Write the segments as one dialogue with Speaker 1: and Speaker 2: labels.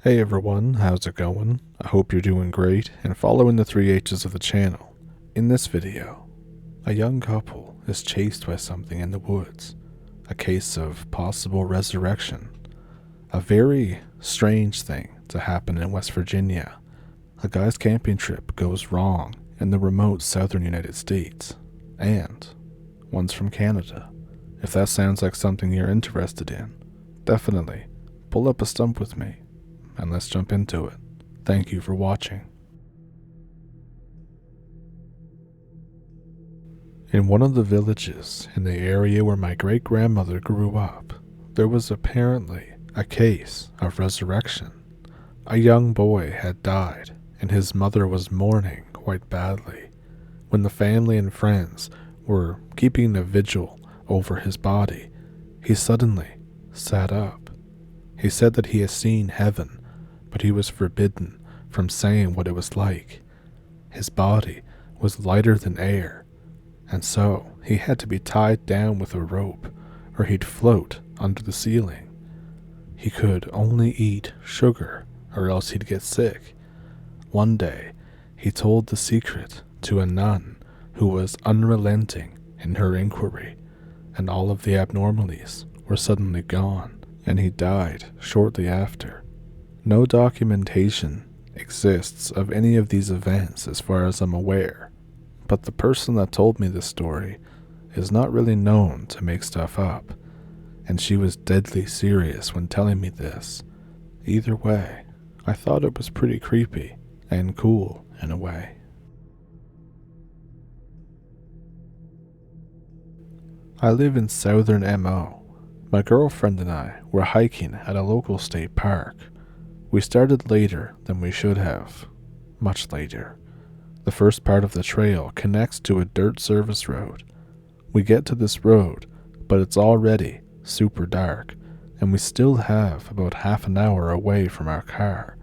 Speaker 1: Hey everyone, how's it going? I hope you're doing great and following the 3H's of the channel. In this video, a young couple is chased by something in the woods, a case of possible resurrection, a very strange thing to happen in West Virginia. A guy's camping trip goes wrong in the remote southern United States, and one's from Canada. If that sounds like something you're interested in, definitely pull up a stump with me and let's jump into it. Thank you for watching. In one of the villages in the area where my great-grandmother grew up, there was apparently a case of resurrection. A young boy had died, and his mother was mourning quite badly. When the family and friends were keeping a vigil over his body, he suddenly sat up. He said that he had seen heaven, but he was forbidden from saying what it was like. His body was lighter than air, and so he had to be tied down with a rope or he'd float under the ceiling. He could only eat sugar or else he'd get sick. One day, he told the secret to a nun who was unrelenting in her inquiry, and all of the abnormalities were suddenly gone, and he died shortly after. No documentation exists of any of these events as far as I'm aware, but the person that told me this story is not really known to make stuff up, and she was deadly serious when telling me this. Either way, I thought it was pretty creepy and cool in a way. I live in southern MO. My girlfriend and I were hiking at a local state park. We started later than we should have, much later. The first part of the trail connects to a dirt service road. We get to this road, but it's already super dark, and we still have about half an hour away from our car.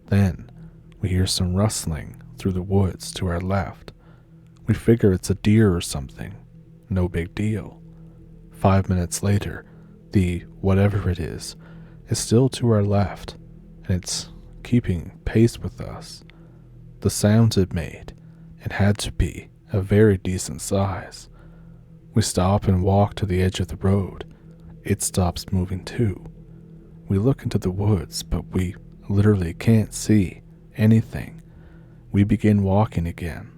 Speaker 1: Then, we hear some rustling through the woods to our left. We figure it's a deer or something. No big deal. 5 minutes later, the whatever it is still to our left, and it's keeping pace with us. The sounds it made, it had to be a very decent size. We stop and walk to the edge of the road. It stops moving too. We look into the woods, but we literally can't see anything. We begin walking again.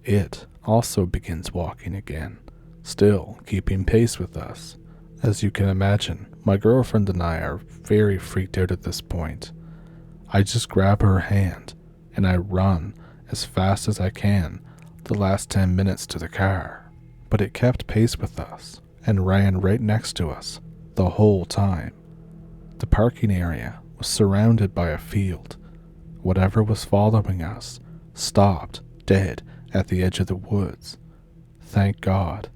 Speaker 1: It also begins walking again, still keeping pace with us. As you can imagine, my girlfriend and I are very freaked out at this point. I just grab her hand and I run as fast as I can the last 10 minutes to the car, but it kept pace with us and ran right next to us the whole time. The parking area was surrounded by a field. Whatever was following us stopped dead at the edge of the woods. Thank God.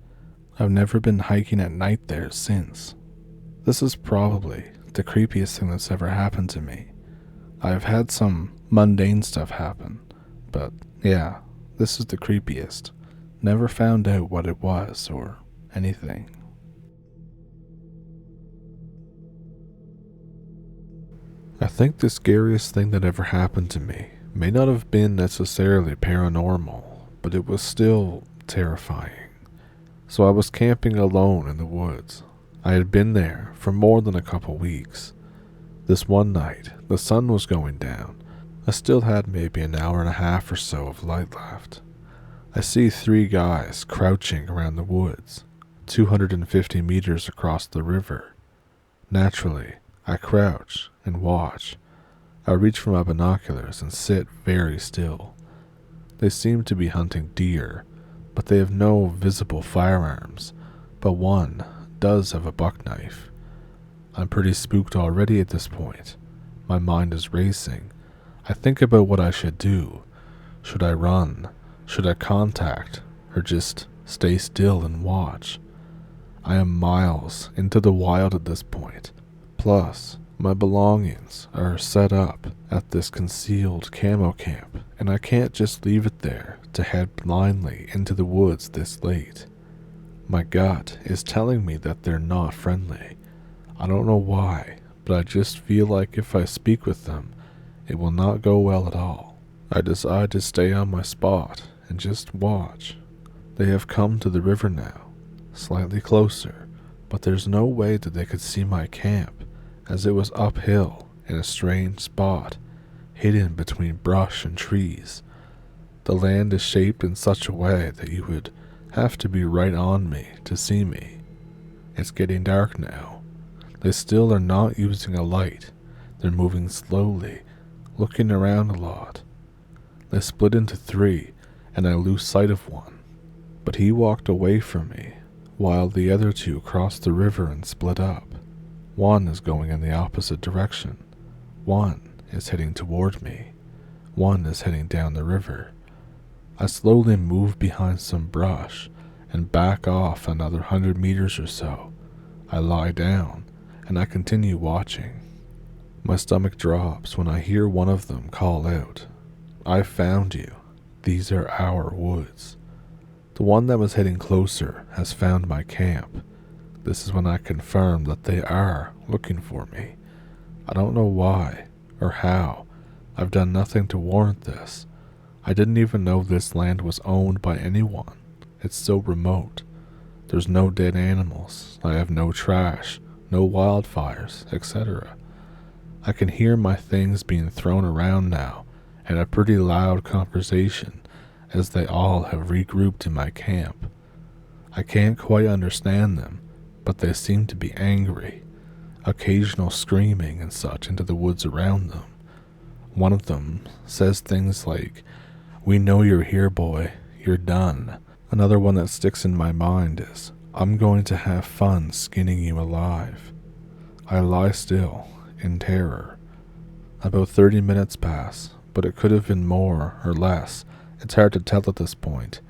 Speaker 1: I've never been hiking at night there since. This is probably the creepiest thing that's ever happened to me. I've had some mundane stuff happen, but yeah, this is the creepiest. Never found out what it was or anything. I think the scariest thing that ever happened to me may not have been necessarily paranormal, but it was still terrifying. So I was camping alone in the woods. I had been there for more than a couple weeks. This one night, the sun was going down. I still had maybe an hour and a half or so of light left. I see 3 guys crouching around the woods, 250 meters across the river. Naturally, I crouch and watch. I reach for my binoculars and sit very still. They seem to be hunting deer, but they have no visible firearms, but one does have a buck knife. I'm pretty spooked already at this point. My mind is racing. I think about what I should do. Should I run? Should I contact? Or just stay still and watch? I am miles into the wild at this point. Plus, my belongings are set up at this concealed camo camp, and I can't just leave it there to head blindly into the woods this late. My gut is telling me that they're not friendly. I don't know why, but I just feel like if I speak with them, it will not go well at all. I decide to stay on my spot and just watch. They have come to the river now, slightly closer, but there's no way that they could see my camp, as it was uphill in a strange spot, hidden between brush and trees. The land is shaped in such a way that you would have to be right on me to see me. It's getting dark now. They still are not using a light. They're moving slowly, looking around a lot. They split into three, and I lose sight of one, but he walked away from me, while the other two crossed the river and split up. One is going in the opposite direction. One is heading toward me. One is heading down the river. I slowly move behind some brush and back off another 100 meters or so. I lie down, and I continue watching. My stomach drops when I hear one of them call out, "I found you. These are our woods." The one that was heading closer has found my camp. This is when I confirm that they are looking for me. I don't know why or how. I've done nothing to warrant this. I didn't even know this land was owned by anyone. It's so remote. There's no dead animals. I have no trash, no wildfires, etc. I can hear my things being thrown around now, and a pretty loud conversation as they all have regrouped in my camp. I can't quite understand them, but they seem to be angry. Occasional screaming and such into the woods around them. One of them says things like, "We know you're here, boy. You're done." Another one that sticks in my mind is, "I'm going to have fun skinning you alive." I lie still, in terror. About 30 minutes pass, but it could have been more or less. It's hard to tell at this point.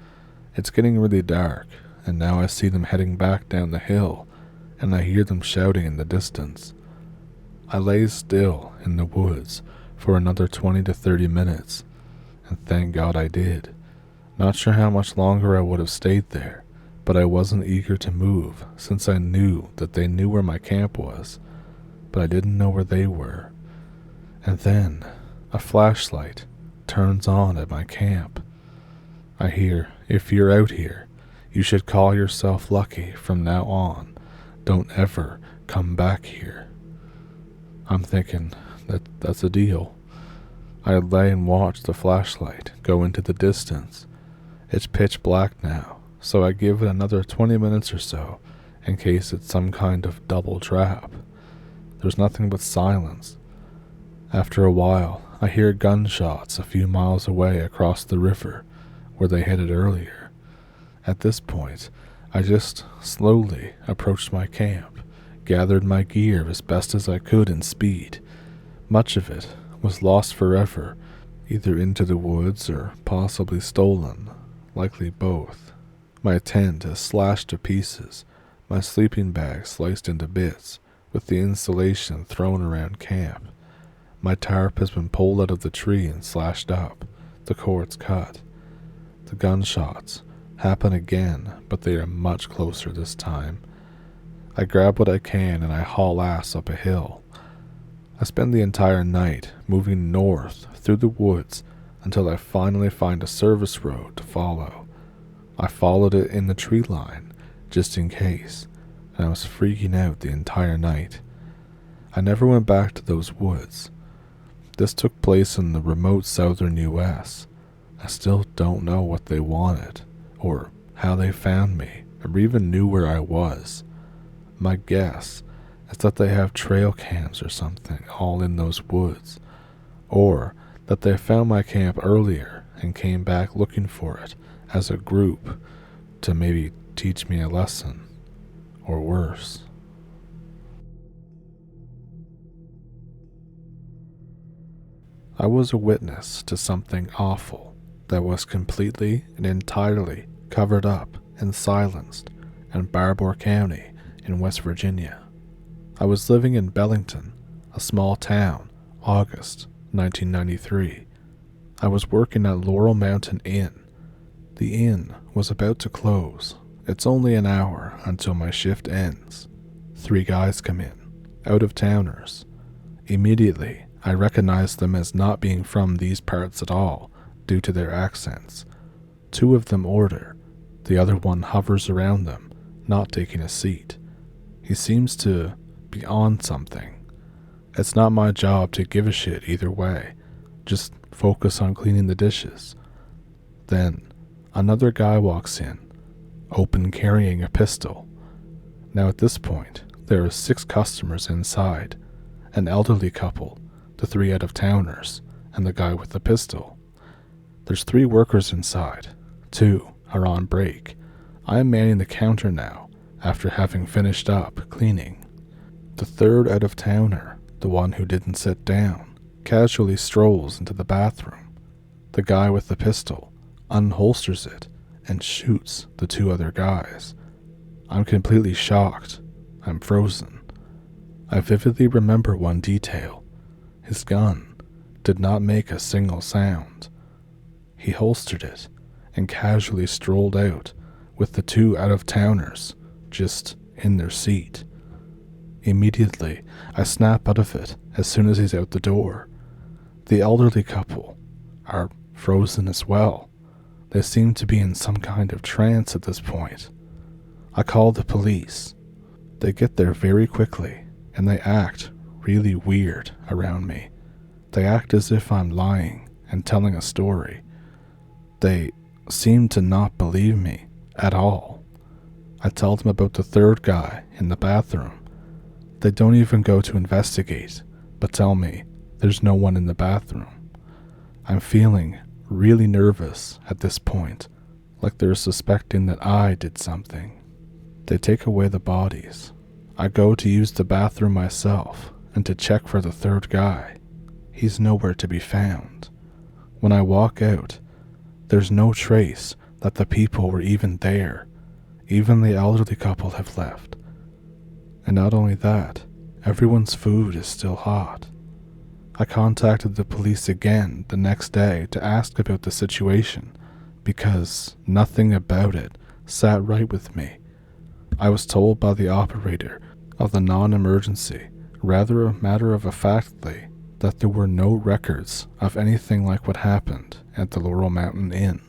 Speaker 1: It's getting really dark, and now I see them heading back down the hill, and I hear them shouting in the distance. I lay still in the woods for another 20 to 30 minutes, and thank God I did. Not sure how much longer I would have stayed there, but I wasn't eager to move since I knew that they knew where my camp was, but I didn't know where they were. And then a flashlight turns on at my camp. I hear, "If you're out here, you should call yourself lucky from now on. Don't ever come back here." I'm thinking that's a deal. I lay and watch the flashlight go into the distance. It's pitch black now, so I give it another 20 minutes or so in case it's some kind of double trap. There's nothing but silence. After a while, I hear gunshots a few miles away across the river where they headed earlier. At this point, I just slowly approached my camp, gathered my gear as best as I could in speed. Much of it was lost forever, either into the woods or possibly stolen, likely both. My tent is slashed to pieces, my sleeping bag sliced into bits, with the insulation thrown around camp. My tarp has been pulled out of the tree and slashed up, the cords cut. The gunshots happen again, but they are much closer this time. I grab what I can and I haul ass up a hill. I spend the entire night moving north through the woods until I finally find a service road to follow. I followed it in the tree line, just in case, and I was freaking out the entire night. I never went back to those woods. This took place in the remote southern US. I still don't know what they wanted, or how they found me, or even knew where I was. My guess is that they have trail cams or something all in those woods, or that they found my camp earlier and came back looking for it as a group to maybe teach me a lesson, or worse. I was a witness to something awful that was completely and entirely covered up and silenced in Barbour County in West Virginia. I was living in Bellington, a small town, August 1993. I was working at Laurel Mountain Inn. The inn was about to close. It's only an hour until my shift ends. 3 guys come in. out-of-towners. Immediately, I recognized them as not being from these parts at all, due to their accents. Two of them order, the other one hovers around them, not taking a seat. He seems to be on something. It's not my job to give a shit either way, just focus on cleaning the dishes. Then, another guy walks in, open carrying a pistol. Now at this point, there are 6 customers inside, an elderly couple, the 3 out-of-towners, and the guy with the pistol. There's 3 workers inside, 2 are on break. I am manning the counter now, after having finished up cleaning. The 3rd out-of-towner, the one who didn't sit down, casually strolls into the bathroom. The guy with the pistol unholsters it and shoots the 2 other guys. I'm completely shocked. I'm frozen. I vividly remember one detail. His gun did not make a single sound. He holstered it and casually strolled out with the 2 out-of-towners just in their seat. Immediately, I snap out of it as soon as he's out the door. The elderly couple are frozen as well. They seem to be in some kind of trance at this point. I call the police. They get there very quickly, and they act really weird around me. They act as if I'm lying and telling a story. They seem to not believe me at all. I tell them about the 3rd guy in the bathroom. They don't even go to investigate, but tell me there's no one in the bathroom. I'm feeling really nervous at this point, like they're suspecting that I did something. They take away the bodies. I go to use the bathroom myself and to check for the 3rd guy. He's nowhere to be found. When I walk out, there's no trace that the people were even there. Even the elderly couple have left. And not only that, everyone's food is still hot. I contacted the police again the next day to ask about the situation, because nothing about it sat right with me. I was told by the operator of the non-emergency, rather matter-of-factly, that there were no records of anything like what happened at the Laurel Mountain Inn.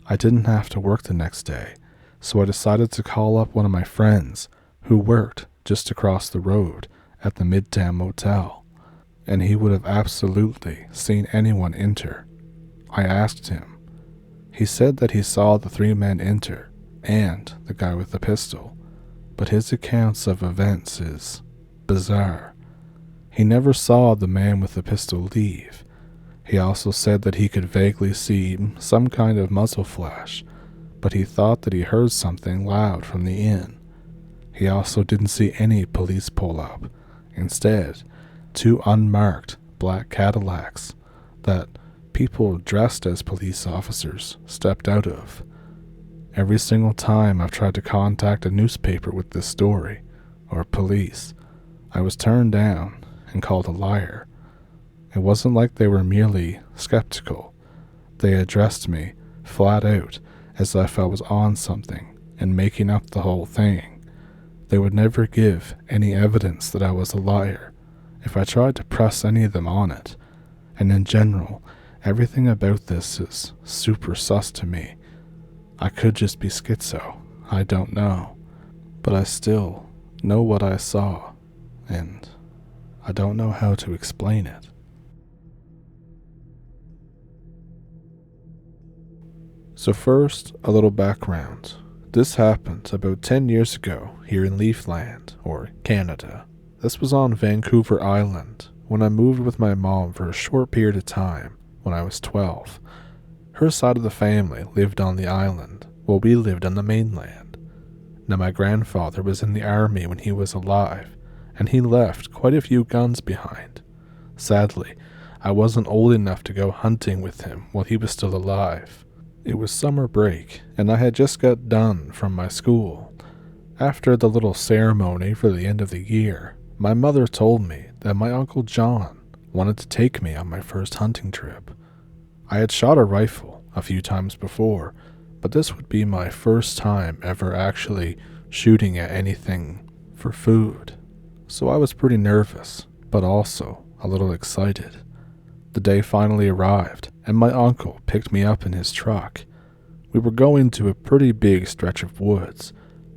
Speaker 1: I didn't have to work the next day, so I decided to call up one of my friends who worked just across the road at the Midtown Motel, and he would have absolutely seen anyone enter. I asked him. He said that he saw the 3 men enter and the guy with the pistol, but his accounts of events is bizarre. He never saw the man with the pistol leave. He also said that he could vaguely see some kind of muzzle flash, but he thought that he heard something loud from the inn. He also didn't see any police pull up. Instead, 2 unmarked black Cadillacs that people dressed as police officers stepped out of. Every single time I've tried to contact a newspaper with this story, or police, I was turned down and called a liar. It wasn't like they were merely skeptical. They addressed me flat out as if I was on something and making up the whole thing. They would never give any evidence that I was a liar if I tried to press any of them on it, and in general, everything about this is super sus to me. I could just be schizo, I don't know, but I still know what I saw, and I don't know how to explain it. So first, a little background. This happened about 10 years ago here in Leafland, or Canada. This was on Vancouver Island when I moved with my mom for a short period of time when I was 12. Her side of the family lived on the island, while we lived on the mainland. Now my grandfather was in the army when he was alive, and he left quite a few guns behind. Sadly, I wasn't old enough to go hunting with him while he was still alive. It was summer break, and I had just got done from my school. After the little ceremony for the end of the year, my mother told me that my Uncle John wanted to take me on my first hunting trip. I had shot a rifle a few times before, but this would be my first time ever actually shooting at anything for food. So I was pretty nervous, but also a little excited. The day finally arrived, and my uncle picked me up in his truck. We were going to a pretty big stretch of woods,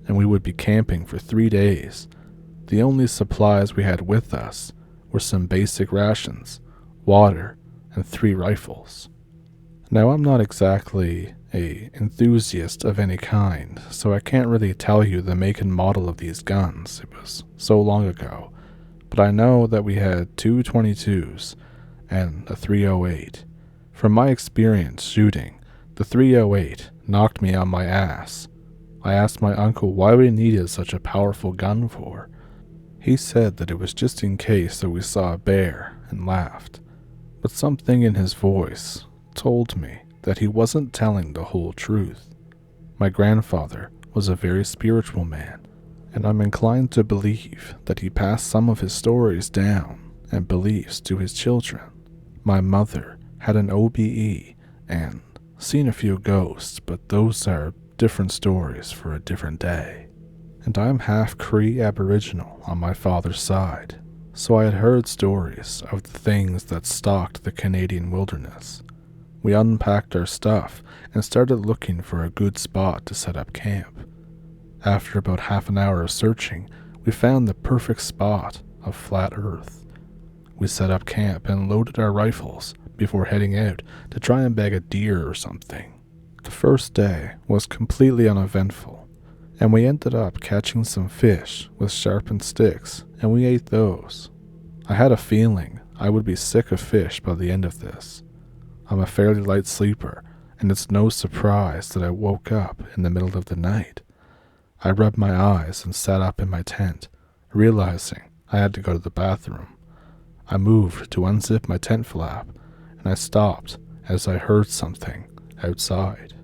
Speaker 1: and we would be camping for 3 days. The only supplies we had with us were some basic rations, water, and 3 rifles. Now, I'm not exactly an enthusiast of any kind, so I can't really tell you the make and model of these guns. It was so long ago. But I know that we had 2 22s and a 308. From my experience shooting, the 308 knocked me on my ass. I asked my uncle why we needed such a powerful gun for. He said that it was just in case that we saw a bear, and laughed. But something in his voice told me that he wasn't telling the whole truth. My grandfather was a very spiritual man, and I'm inclined to believe that he passed some of his stories down and beliefs to his children. My mother had an OBE and seen a few ghosts, but those are different stories for a different day. And I'm half Cree Aboriginal on my father's side, so I had heard stories of the things that stalked the Canadian wilderness. We unpacked our stuff and started looking for a good spot to set up camp. After about half an hour of searching, we found the perfect spot of flat earth. We set up camp and loaded our rifles before heading out to try and bag a deer or something. The first day was completely uneventful, and we ended up catching some fish with sharpened sticks, and we ate those. I had a feeling I would be sick of fish by the end of this. I'm a fairly light sleeper, and it's no surprise that I woke up in the middle of the night. I rubbed my eyes and sat up in my tent, realizing I had to go to the bathroom. I moved to unzip my tent flap, and I stopped as I heard something outside.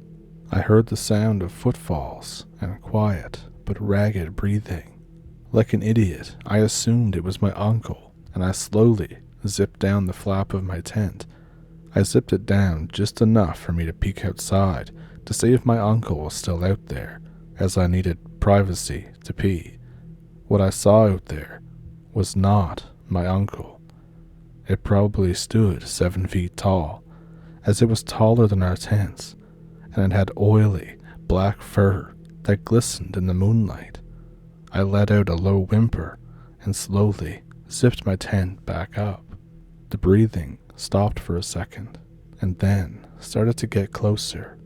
Speaker 1: I heard the sound of footfalls and quiet but ragged breathing. Like an idiot, I assumed it was my uncle, and I slowly zipped down the flap of my tent. I zipped it down just enough for me to peek outside to see if my uncle was still out there, as I needed privacy to pee. What I saw out there was not my uncle. It probably stood 7 feet tall, as it was taller than our tents, and it had oily, black fur that glistened in the moonlight. I let out a low whimper and slowly zipped my tent back up. The breathing stopped for a second, and then started to get closer.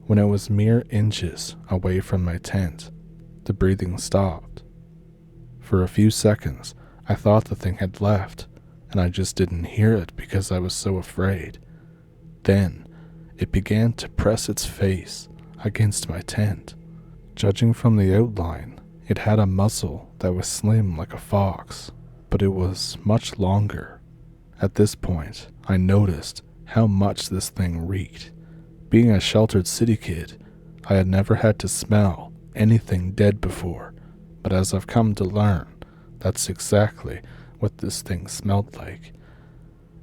Speaker 1: When it was mere inches away from my tent, the breathing stopped. For a few seconds, I thought the thing had left, and I just didn't hear it because I was so afraid. Then, it began to press its face against my tent. Judging from the outline, it had a muzzle that was slim like a fox, but it was much longer. At this point, I noticed how much this thing reeked. Being a sheltered city kid, I had never had to smell anything dead before, but as I've come to learn, that's exactly what this thing smelled like.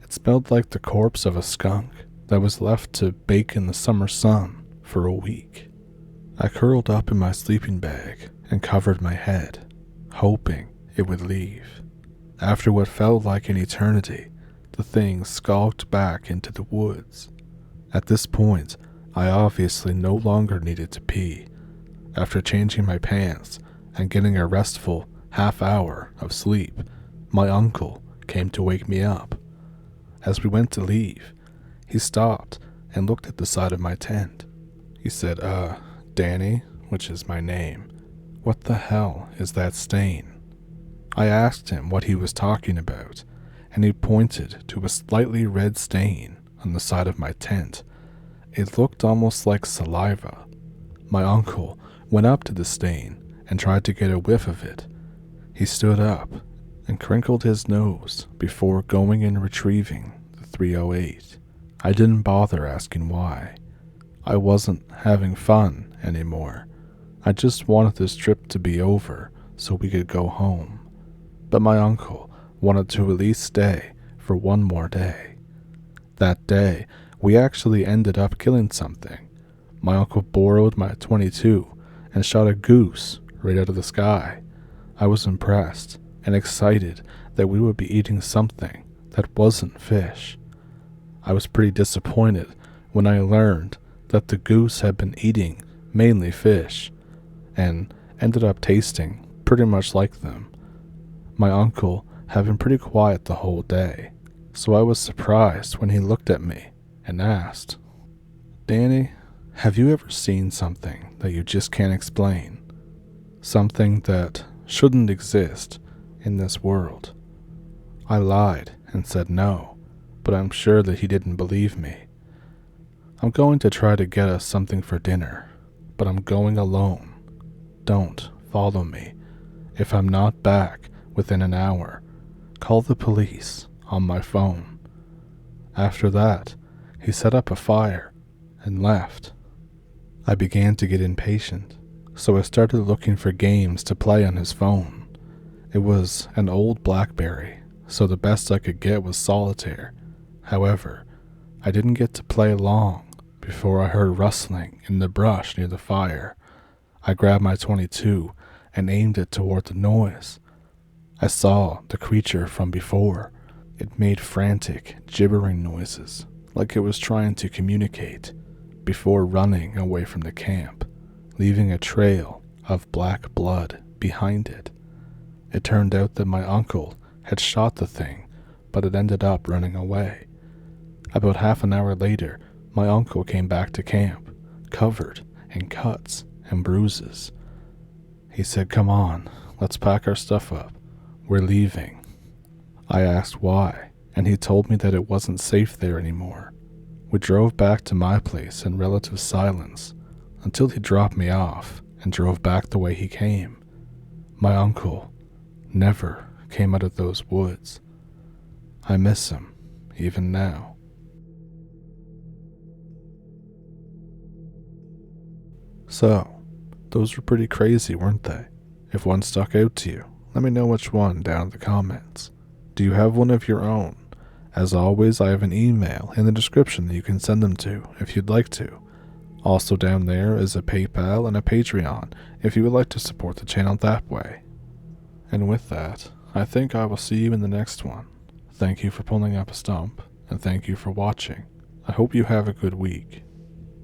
Speaker 1: It smelled like the corpse of a skunk that was left to bake in the summer sun for a week. I curled up in my sleeping bag and covered my head, hoping it would leave. After what felt like an eternity, the thing skulked back into the woods. At this point, I obviously no longer needed to pee. After changing my pants and getting a restful half hour of sleep, my uncle came to wake me up. As we went to leave, he stopped and looked at the side of my tent. He said, Danny, which is my name, what the hell is that stain? I asked him what he was talking about, and he pointed to a slightly red stain on the side of my tent. It looked almost like saliva. My uncle went up to the stain and tried to get a whiff of it. He stood up and crinkled his nose before going and retrieving the 308. I didn't bother asking why. I wasn't having fun anymore. I just wanted this trip to be over so we could go home. But my uncle wanted to at least stay for one more day. That day, we actually ended up killing something. My uncle borrowed my .22 and shot a goose right out of the sky. I was impressed, and excited that we would be eating something that wasn't fish. I was pretty disappointed when I learned that the goose had been eating mainly fish and ended up tasting pretty much like them. My uncle had been pretty quiet the whole day, so I was surprised when he looked at me and asked, "Danny, have you ever seen something that you just can't explain? Something that shouldn't exist in this world?" I lied and said no, but I'm sure that he didn't believe me. "I'm going to try to get us something for dinner, but I'm going alone. Don't follow me. If I'm not back within an hour, call the police on my phone." After that, he set up a fire and left. I began to get impatient, so I started looking for games to play on his phone. It was an old BlackBerry, so the best I could get was solitaire. However, I didn't get to play long before I heard rustling in the brush near the fire. I grabbed my .22 and aimed it toward the noise. I saw the creature from before. It made frantic, gibbering noises, like it was trying to communicate, before running away from the camp, leaving a trail of black blood behind it. It turned out that my uncle had shot the thing, but it ended up running away. About half an hour later, my uncle came back to camp, covered in cuts and bruises. He said, "Come on, let's pack our stuff up. We're leaving." I asked why, and he told me that it wasn't safe there anymore. We drove back to my place in relative silence until he dropped me off and drove back the way he came. My uncle never came out of those woods. I miss him, even now. So, those were pretty crazy, weren't they? If one stuck out to you, let me know which one down in the comments. Do you have one of your own? As always, I have an email in the description that you can send them to if you'd like to. Also down there is a PayPal and a Patreon if you would like to support the channel that way. And with that, I think I will see you in the next one. Thank you for pulling up a stump, and thank you for watching. I hope you have a good week.